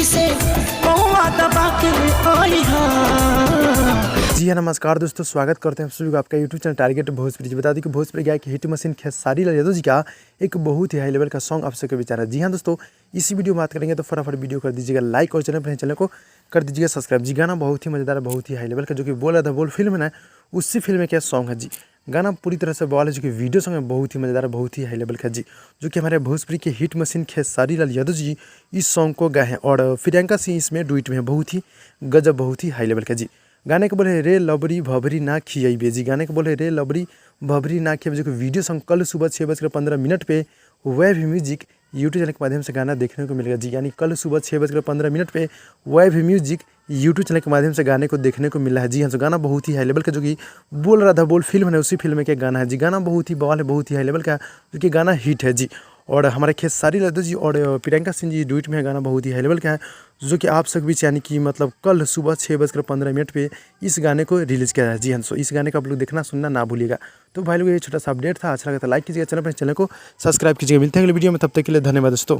से कौआ दबा के आई हाँ। जी हाँ नमस्कार दोस्तों, स्वागत करते हैं आप सभी को आपका यूट्यूब चैनल टारगेट भोजपुरी जी। बता दें कि भोजपुरी गायक हिट मशीन खेसारी लाल यादव जी का एक बहुत ही हाई लेवल का सॉन्ग आप सबके विचार है। जी हाँ दोस्तों, इसी वीडियो में बात करेंगे तो फटाफट वीडियो कर दीजिएगा लाइक और चैनल को कर दीजिएगा सब्सक्राइब। जी गाना बहुत ही मजेदार, बहुत ही हाई लेवल का, जो कि बोल रहा था बोल फिल्म है ना, उसी फिल्म में क्या सॉन्ग है जी। गाना पूरी तरह से बवाल है, जो कि वीडियो सॉन्ग में बहुत ही मजेदार, बहुत ही हाई लेवल का जी, जो कि हमारे भोजपुरी के हिट मशीन खेसारी लाल यादव जी इस सॉन्ग को गाए हैं और प्रियंका सिंह इसमें डुइट में बहुत ही गजब, बहुत ही हाई लेवल का जी। गाने को बोले रे लबरी भभरी ना खियाइबे जी, गाने को बोले रे लबरी भभरी ना खियाइबे, जो कि वीडियो सॉन्ग कल सुबह 6:15 पे वेब म्यूजिक यूट्यूब चैनल के माध्यम से गाना देखने को मिलेगा जी। यानी कल सुबह 6:15 पे वेब म्यूजिक यूट्यूब चैनल के माध्यम से गाने को देखने को मिला है। जी हाँ, तो गाना बहुत ही हाई लेवल का, जो कि बोल रहा था बोल फिल्म है, उसी फिल्म में क्या गाना है जी। गाना बहुत ही बवाल है, बहुत ही हाई लेवल का, जो कि गाना हिट है जी। और हमारे खेसारी लाल यादव जी और प्रियंका सिंह जी डुइट में गाना बहुत ही हाई लेवल का है, जो कि आप सब बीच यानी कि मतलब कल सुबह 6:15 पे इस गाने को रिलीज़ किया है। जी हाँ, सो इस गाने का आप लोग देखना सुनना ना भूलिएगा। तो भाई लोग ये छोटा सा अपडेट था, अच्छा लगा तो लाइक कीजिएगा, चैनल को सब्सक्राइब कीजिएगा। मिलते हैं अगले वीडियो में, तब तक के लिए धन्यवाद दोस्तों।